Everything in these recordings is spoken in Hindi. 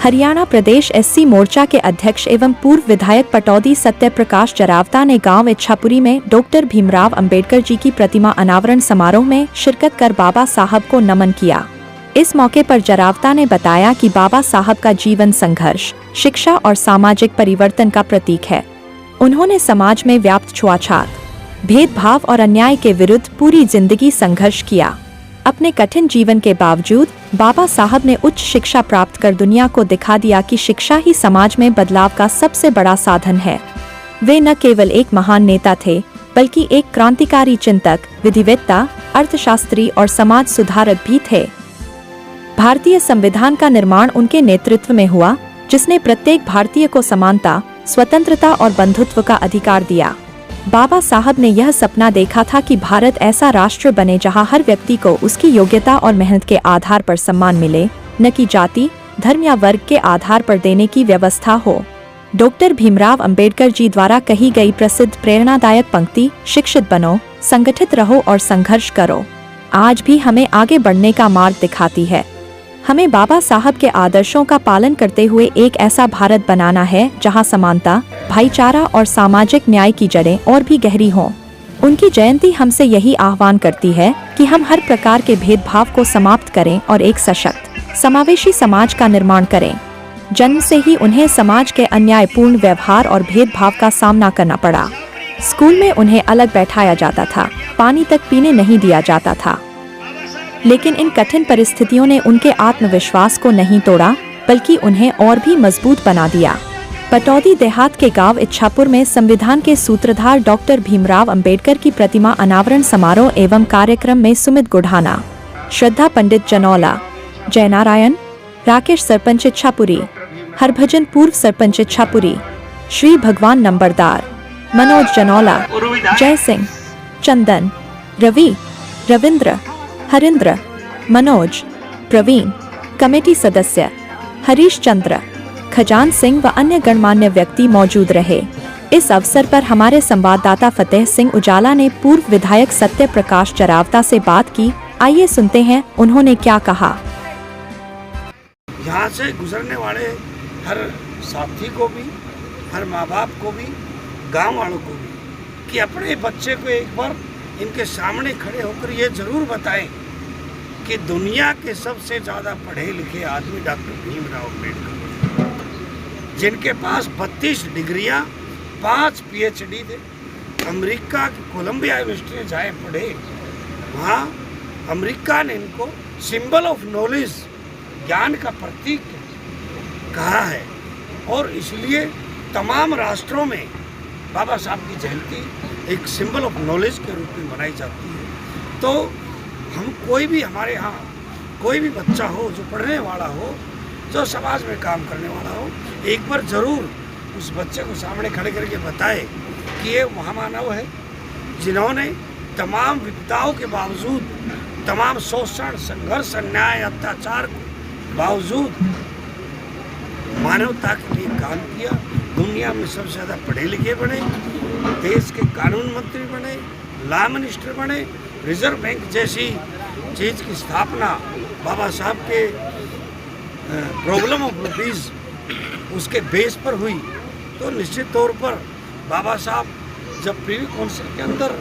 हरियाणा प्रदेश एससी मोर्चा के अध्यक्ष एवं पूर्व विधायक पटौदी सत्यप्रकाश जरावता ने गांव इच्छापुरी में डॉक्टर भीमराव अंबेडकर जी की प्रतिमा अनावरण समारोह में शिरकत कर बाबा साहब को नमन किया। इस मौके पर जरावता ने बताया कि बाबा साहब का जीवन संघर्ष, शिक्षा और सामाजिक परिवर्तन का प्रतीक है। उन्होंने समाज में व्याप्त छुआछात, भेदभाव और अन्याय के विरुद्ध पूरी जिंदगी संघर्ष किया। अपने कठिन जीवन के बावजूद बाबा साहब ने उच्च शिक्षा प्राप्त कर दुनिया को दिखा दिया कि शिक्षा ही समाज में बदलाव का सबसे बड़ा साधन है। वे न केवल एक महान नेता थे, बल्कि एक क्रांतिकारी चिंतक, विधिवेत्ता, अर्थशास्त्री और समाज सुधारक भी थे। भारतीय संविधान का निर्माण उनके नेतृत्व में हुआ, जिसने प्रत्येक भारतीय को समानता, स्वतंत्रता और बंधुत्व का अधिकार दिया। बाबा साहब ने यह सपना देखा था कि भारत ऐसा राष्ट्र बने जहां हर व्यक्ति को उसकी योग्यता और मेहनत के आधार पर सम्मान मिले, न कि जाति, धर्म या वर्ग के आधार पर देने की व्यवस्था हो। डॉक्टर भीमराव अंबेडकर जी द्वारा कही गई प्रसिद्ध प्रेरणादायक पंक्ति, शिक्षित बनो, संगठित रहो और संघर्ष करो, आज भी हमें आगे बढ़ने का मार्ग दिखाती है। हमें बाबा साहब के आदर्शों का पालन करते हुए एक ऐसा भारत बनाना है जहां समानता, भाईचारा और सामाजिक न्याय की जड़ें और भी गहरी हों। उनकी जयंती हमसे यही आह्वान करती है कि हम हर प्रकार के भेदभाव को समाप्त करें और एक सशक्त, समावेशी समाज का निर्माण करें। जन्म से ही उन्हें समाज के अन्यायपूर्ण व्यवहार और भेदभाव का सामना करना पड़ा। स्कूल में उन्हें अलग बैठाया जाता था, पानी तक पीने नहीं दिया जाता था। लेकिन इन कठिन परिस्थितियों ने उनके आत्मविश्वास को नहीं तोड़ा, बल्कि उन्हें और भी मजबूत बना दिया। पटौदी देहात के गांव इच्छापुर में संविधान के सूत्रधार डॉक्टर भीमराव अंबेडकर की प्रतिमा अनावरण समारोह एवं कार्यक्रम में सुमित गुढ़ाना, श्रद्धा पंडित जनौला, जयनारायण, राकेश सरपंच इच्छापुरी, हरभजन पूर्व सरपंच इच्छापुरी, श्री भगवान नंबरदार, मनोज जनौला, जय सिंह, चंदन, रवि, रविंद्र, हरिंद्र, मनोज, प्रवीण, कमेटी सदस्य हरीश चंद्र, खजान सिंह व अन्य गणमान्य व्यक्ति मौजूद रहे। इस अवसर पर हमारे संवाददाता फतेह सिंह उजाला ने पूर्व विधायक सत्यप्रकाश जरावता से बात की। आइए सुनते हैं उन्होंने क्या कहा। यहाँ से गुजरने वाले हर साथी को भी, हर माँ बाप को भी, गांव वालों को भी कि अपने बच्चे को एक बार इनके सामने खड़े होकर ये जरूर बताएं कि दुनिया के सबसे ज़्यादा पढ़े लिखे आदमी डॉक्टर भीमराव अंबेडकर, जिनके पास 32 डिग्रियां, 5 PhD थे। अमेरिका की कोलंबिया यूनिवर्सिटी में जाए पढ़े, वहाँ अमेरिका ने इनको सिंबल ऑफ नॉलेज, ज्ञान का प्रतीक कहा है। और इसलिए तमाम राष्ट्रों में बाबा साहब की जयंती एक सिंबल ऑफ नॉलेज के रूप में मनाई जाती है। तो हम कोई भी, हमारे यहाँ कोई भी बच्चा हो जो पढ़ने वाला हो, जो समाज में काम करने वाला हो, एक बार ज़रूर उस बच्चे को सामने खड़े करके बताए कि ये महामानव है, जिन्होंने तमाम विपदाओं के बावजूद, तमाम शोषण, संघर्ष, अन्याय, अत्याचार के बावजूद मानवता के लिए काम किया। दुनिया में सबसे ज़्यादा पढ़े लिखे बने, देश के कानून मंत्री बने, लॉ मिनिस्टर बने, रिजर्व बैंक जैसी चीज़ की स्थापना बाबा साहब के प्रॉब्लम ऑफ रुपीज़ उसके बेस पर हुई। तो निश्चित तौर पर बाबा साहब जब प्रीवी काउंसिल के अंदर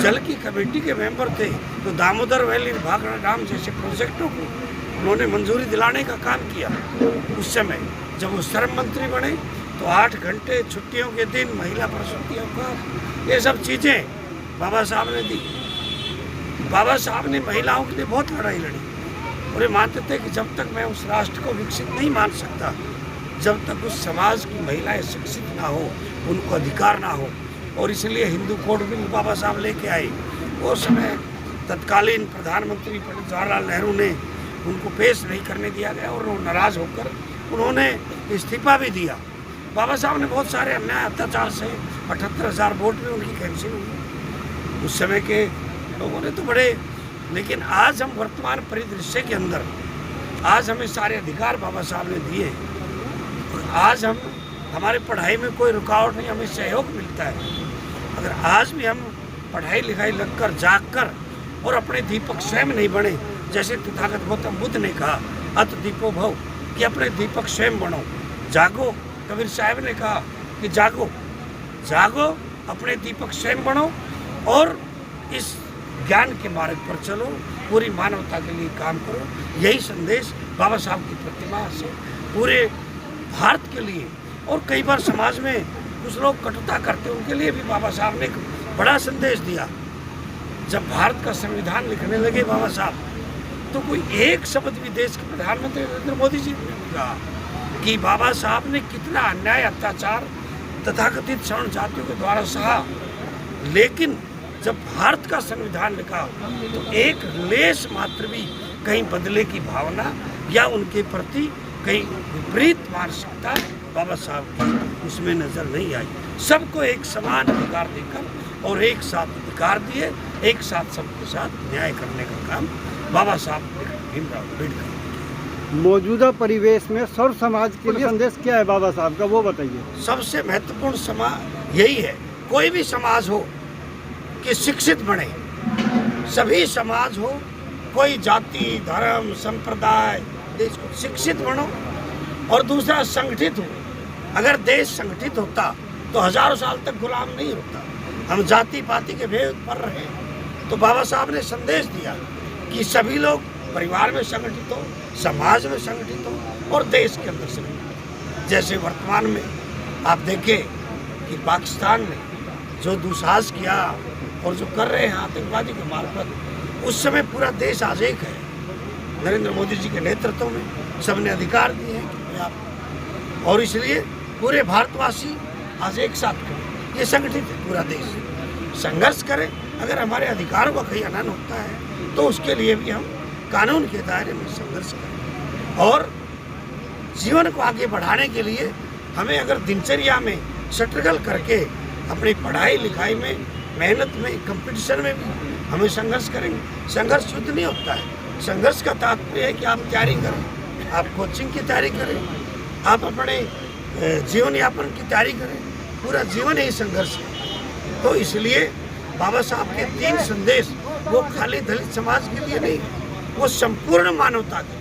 जल की कमेटी के मेंबर थे, तो दामोदर वैली भाखड़ा डैम जैसे प्रोजेक्टों को उन्होंने मंजूरी दिलाने का काम किया। उस समय जब वो श्रम मंत्री बने तो 8 घंटे छुट्टियों के दिन, महिला प्रसूतियों का, ये सब चीज़ें बाबा साहब ने दी। बाबा साहब ने महिलाओं के लिए बहुत लड़ाई लड़ी और ये मानते थे कि जब तक मैं उस राष्ट्र को विकसित नहीं मान सकता, जब तक उस समाज की महिलाएं शिक्षित ना हो, उनको अधिकार ना हो। और इसलिए हिंदू कोड बिल बाबा साहब लेके आए। उस समय तत्कालीन प्रधानमंत्री पंडित जवाहरलाल नेहरू ने उनको पेश नहीं करने दिया गया और वो नाराज़ होकर उन्होंने इस्तीफा भी दिया। बाबा साहब ने बहुत सारे अन्याय, अत्याचार से 78,000 वोट में उनकी कैंसिल हुई। उस समय के लोगों ने तो बड़े, लेकिन आज हम वर्तमान परिदृश्य के अंदर, आज हमें सारे अधिकार बाबा साहब ने दिए और आज हमारे पढ़ाई में कोई रुकावट नहीं, हमें सहयोग मिलता है। अगर आज भी हम पढ़ाई लिखाई लगकर जागकर और अपने दीपक स्वयं नहीं बने, जैसे तथागत गौतम बुद्ध ने कहा अत दीपो भव, कि अपने दीपक स्वयं बनो, जागो। कबीर साहब ने कहा कि जागो जागो, अपने दीपक स्वयं बनो और इस ज्ञान के मार्ग पर चलो, पूरी मानवता के लिए काम करो। यही संदेश बाबा साहब की प्रतिमा से पूरे भारत के लिए, और कई बार समाज में कुछ लोग कटुता करते, उनके लिए भी बाबा साहब ने एक बड़ा संदेश दिया। जब भारत का संविधान लिखने लगे बाबा साहब, तो कोई एक शब्द भी देश के प्रधानमंत्री नरेंद्र मोदी जी ने कहा कि बाबा साहब ने कितना अन्याय अत्याचार तथाकथित सवर्ण जातियों के द्वारा सहा, लेकिन जब भारत का संविधान लिखा तो एक लेश मात्र भी कहीं बदले की भावना या उनके प्रति कहीं विपरीत मानसिकता बाबा साहब की उसमें नजर नहीं आई। सबको एक समान अधिकार देकर और एक साथ अधिकार दिए, एक साथ सबके साथ न्याय करने का काम बाबा साहब भीमराव अम्बेडकर। मौजूदा परिवेश में सर्व समाज के लिए संदेश क्या है बाबा साहब का, वो बताइए। सबसे महत्वपूर्ण समाज यही है, कोई भी समाज हो कि शिक्षित बने, सभी समाज हो, कोई जाति धर्म संप्रदाय देश को शिक्षित बनो, और दूसरा संगठित हो। अगर देश संगठित होता तो हजारों साल तक गुलाम नहीं होता। हम जाति पाति के भेद पर रहे, तो बाबा साहब ने संदेश दिया कि सभी लोग परिवार में संगठित हो, समाज में संगठित हो और देश के अंदर संगठित हो। जैसे वर्तमान में आप देखें कि पाकिस्तान ने जो दुस्साहस किया और जो कर रहे हैं आतंकवादी के मार्फत, उस समय पूरा देश आज एक है। नरेंद्र मोदी जी के नेतृत्व में सबने अधिकार दिए हैं कि आप, और इसलिए पूरे भारतवासी आज एक साथ खड़े, ये संगठित है पूरा देश, संघर्ष करें। अगर हमारे अधिकारों का कहीं हनन होता है तो उसके लिए भी हम कानून के दायरे में संघर्ष करें, और जीवन को आगे बढ़ाने के लिए हमें अगर दिनचर्या में स्ट्रगल करके अपनी पढ़ाई लिखाई में, मेहनत में, कंपटीशन में भी हमें संघर्ष करेंगे। संघर्ष युद्ध नहीं होता है, संघर्ष का तात्पर्य है कि आप तैयारी करें, आप कोचिंग की तैयारी करें, आप अपने जीवन यापन की तैयारी करें, पूरा जीवन ही संघर्ष है। तो इसलिए बाबा साहब के 3 संदेश वो खाली दलित समाज के लिए नहीं, वो संपूर्ण मानवता के